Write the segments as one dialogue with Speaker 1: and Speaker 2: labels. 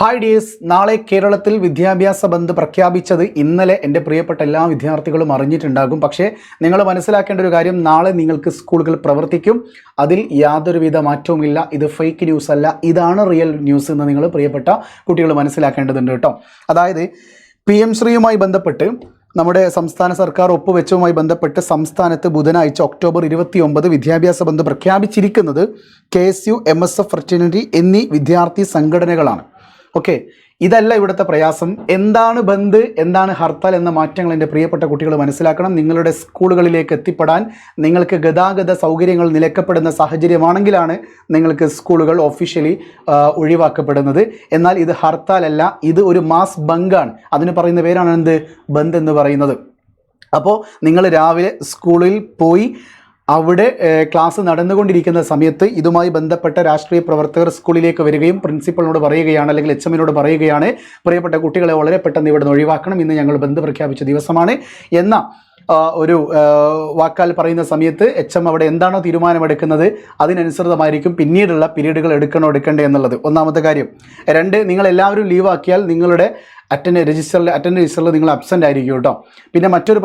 Speaker 1: Hi dears, നാളെ കേരളത്തിൽ വിദ്യാഭ്യാസ ബന്ദ് പ്രഖ്യാപിച്ചത് ഇന്നലെ എൻ്റെ പ്രിയപ്പെട്ട എല്ലാ വിദ്യാർത്ഥികളും അറിഞ്ഞിട്ടുണ്ടാകും. പക്ഷേ നിങ്ങൾ മനസ്സിലാക്കേണ്ട ഒരു കാര്യം, നാളെ നിങ്ങൾക്ക് സ്കൂളുകൾ പ്രവർത്തിക്കും. അതിൽ യാതൊരുവിധ മാറ്റവുമില്ല. ഇത് ഫേക്ക് ന്യൂസ് അല്ല, ഇതാണ് റിയൽ ന്യൂസ് എന്ന് നിങ്ങൾ പ്രിയപ്പെട്ട കുട്ടികൾ മനസ്സിലാക്കേണ്ടതുണ്ട് കേട്ടോ. അതായത് PM ശ്രീയുമായി ബന്ധപ്പെട്ട് നമ്മുടെ സംസ്ഥാന സർക്കാർ ഒപ്പുവെച്ചതുമായി ബന്ധപ്പെട്ട് സംസ്ഥാനത്ത് ബുധനാഴ്ച ഒക്ടോബർ 29 വിദ്യാഭ്യാസ ബന്ദ് പ്രഖ്യാപിച്ചിരിക്കുന്നത് KSU, MSF ഫ്രറ്റേണിറ്റി എന്നീ വിദ്യാർത്ഥി സംഘടനകളാണ്. ഓക്കെ, ഇതല്ല ഇവിടുത്തെ പ്രയാസം. എന്താണ് ബന്ദ്, എന്താണ് ഹർത്താൽ എന്ന മാറ്റങ്ങൾ എൻ്റെ പ്രിയപ്പെട്ട കുട്ടികൾ മനസ്സിലാക്കണം. നിങ്ങളുടെ സ്കൂളുകളിലേക്ക് എത്തിപ്പെടാൻ നിങ്ങൾക്ക് ഗതാഗത സൗകര്യങ്ങൾ നിലക്കപ്പെടുന്ന സാഹചര്യമാണെങ്കിലാണ് നിങ്ങൾക്ക് സ്കൂളുകൾ ഒഫീഷ്യലി ഒഴിവാക്കപ്പെടുന്നത്. എന്നാൽ ഇത് ഹർത്താലല്ല, ഇത് ഒരു മാസ് ബങ്കാണ്. അതിന് പറയുന്ന പേരാണ് എന്ത്, ബന്ദ് എന്ന് പറയുന്നത്. അപ്പോൾ നിങ്ങൾ രാവിലെ സ്കൂളിൽ പോയി അവിടെ ക്ലാസ് നടന്നുകൊണ്ടിരിക്കുന്ന സമയത്ത് ഇതുമായി ബന്ധപ്പെട്ട രാഷ്ട്രീയ പ്രവർത്തകർ സ്കൂളിലേക്ക് വരികയും പ്രിൻസിപ്പളിനോട് പറയുകയാണ്, അല്ലെങ്കിൽ HMനോട് പറയുകയാണ്, പ്രിയപ്പെട്ട കുട്ടികളെ വളരെ പെട്ടെന്ന് ഇവിടെ നിന്ന് ഒഴിവാക്കണം, ഇന്ന് ഞങ്ങൾ ബന്ദ് പ്രഖ്യാപിച്ച ദിവസമാണ് എന്ന ഒരു വാക്കാൽ പറയുന്ന സമയത്ത് HM അവിടെ എന്താണോ തീരുമാനമെടുക്കുന്നത് അതിനനുസൃതമായിരിക്കും പിന്നീടുള്ള പീരീഡുകൾ എടുക്കണ്ടേ എന്നുള്ളത് ഒന്നാമത്തെ കാര്യം. രണ്ട്, നിങ്ങളെല്ലാവരും ലീവാക്കിയാൽ നിങ്ങളുടെ അറ്റൻഡൻസ് രജിസ്റ്ററിൽ നിങ്ങൾ അബ്സെൻ്റ് ആയിരിക്കും കേട്ടോ. പിന്നെ മറ്റൊരു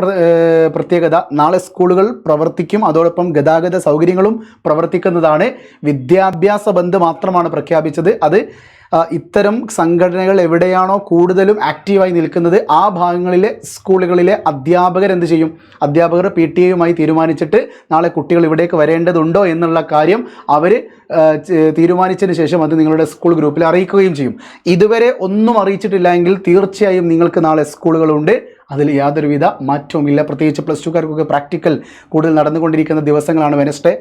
Speaker 1: പ്രത്യേകത, നാളെ സ്കൂളുകൾ പ്രവർത്തിക്കും, അതോടൊപ്പം ഗതാഗത സൗകര്യങ്ങളും പ്രവർത്തിക്കുന്നതാണ്. വിദ്യാഭ്യാസ ബന്ദ് മാത്രമാണ് പ്രഖ്യാപിച്ചത്. അത് ഇത്തരം സംഘടനകൾ എവിടെയാണോ കൂടുതലും ആക്റ്റീവായി നിൽക്കുന്നത് ആ ഭാഗങ്ങളിലെ സ്കൂളുകളിലെ അധ്യാപകർ എന്ത് ചെയ്യും, അധ്യാപകർ PTA തീരുമാനിച്ചിട്ട് നാളെ കുട്ടികൾ ഇവിടേക്ക് വരേണ്ടതുണ്ടോ എന്നുള്ള കാര്യം അവർ തീരുമാനിച്ചതിന് ശേഷം അത് നിങ്ങളുടെ സ്കൂൾ ഗ്രൂപ്പിൽ അറിയിക്കുകയും ചെയ്യും. ഇതുവരെ ഒന്നും അറിയിച്ചിട്ടില്ല എങ്കിൽ തീർച്ചയായും നിങ്ങൾക്ക് നാളെ സ്കൂളുകളുണ്ട്, അതിൽ യാതൊരുവിധ മാറ്റവുമില്ല. പ്രത്യേകിച്ച് +2കാർക്കൊക്കെ പ്രാക്ടിക്കൽ കൂടുതൽ നടന്നുകൊണ്ടിരിക്കുന്ന ദിവസങ്ങളാണ്. വെനസ്ഡേ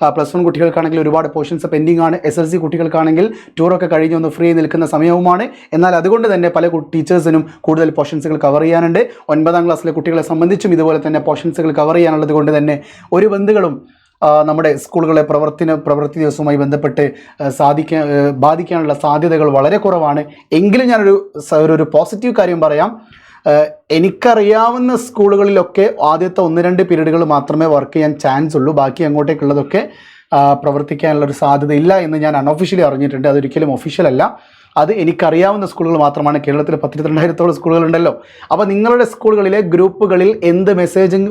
Speaker 1: +1 കുട്ടികൾക്കാണെങ്കിൽ ഒരുപാട് പോർഷൻസ് പെൻഡിങ് ആണ്. SLC കുട്ടികൾക്കാണെങ്കിൽ ടൂറൊക്കെ കഴിഞ്ഞ് ഒന്ന് ഫ്രീ നിൽക്കുന്ന സമയവുമാണ്. എന്നാൽ അതുകൊണ്ട് തന്നെ പല ടീച്ചേഴ്സിനും കൂടുതൽ പോർഷൻസുകൾ കവർ ചെയ്യാനുണ്ട്. 9ാം ക്ലാസ്സിലെ കുട്ടികളെ സംബന്ധിച്ചും ഇതുപോലെ തന്നെ പോർഷൻസുകൾ കവർ ചെയ്യാനുള്ളത് കൊണ്ട് തന്നെ ഒരു ബന്ധുക്കളും നമ്മുടെ സ്കൂളുകളെ പ്രവൃത്തി ദിവസവുമായി ബന്ധപ്പെട്ട് ബാധിക്കാനുള്ള സാധ്യതകൾ വളരെ കുറവാണ്. എങ്കിലും ഞാനൊരു പോസിറ്റീവ് കാര്യം പറയാം. എനിക്കറിയാവുന്ന സ്കൂളുകളിലൊക്കെ ആദ്യത്തെ 1-2 പീരീഡുകൾ മാത്രമേ വർക്ക് ചെയ്യാൻ ചാൻസ് ഉള്ളൂ. ബാക്കി അങ്ങോട്ടേക്കുള്ളതൊക്കെ പ്രവർത്തിക്കാനുള്ളൊരു സാധ്യത ഇല്ല എന്ന് ഞാൻ അൺഒഫീഷ്യലി അറിഞ്ഞിട്ടുണ്ട്. അതൊരിക്കലും ഒഫീഷ്യൽ അല്ല. അത് എനിക്കറിയാവുന്ന സ്കൂളുകൾ മാത്രമാണ്. കേരളത്തിൽ 12,000-ഓളം സ്കൂളുകളുണ്ടല്ലോ. അപ്പോൾ നിങ്ങളുടെ സ്കൂളുകളിലെ ഗ്രൂപ്പുകളിൽ എന്ത് മെസ്സേജിങ്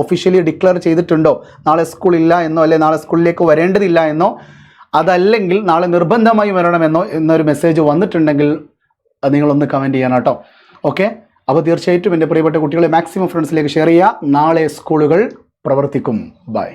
Speaker 1: ഒഫീഷ്യലി ഡിക്ലെയർ ചെയ്തിട്ടുണ്ടോ, നാളെ സ്കൂളില്ല എന്നോ, അല്ലെ നാളെ സ്കൂളിലേക്ക് വരേണ്ടതില്ല എന്നോ, അതല്ലെങ്കിൽ നാളെ നിർബന്ധമായി വരണമെന്നോ എന്നൊരു മെസ്സേജ് വന്നിട്ടുണ്ടെങ്കിൽ നിങ്ങളൊന്ന് കമൻറ്റ് ചെയ്യണം കേട്ടോ. ഓക്കെ, അപ്പോൾ തീർച്ചയായിട്ടും എൻ്റെ പ്രിയപ്പെട്ട കുട്ടികളെ മാക്സിമം ഫ്രണ്ട്സിലേക്ക് ഷെയർ ചെയ്യുക. നാളെ സ്കൂളുകൾ പ്രവർത്തിക്കും. ബൈ.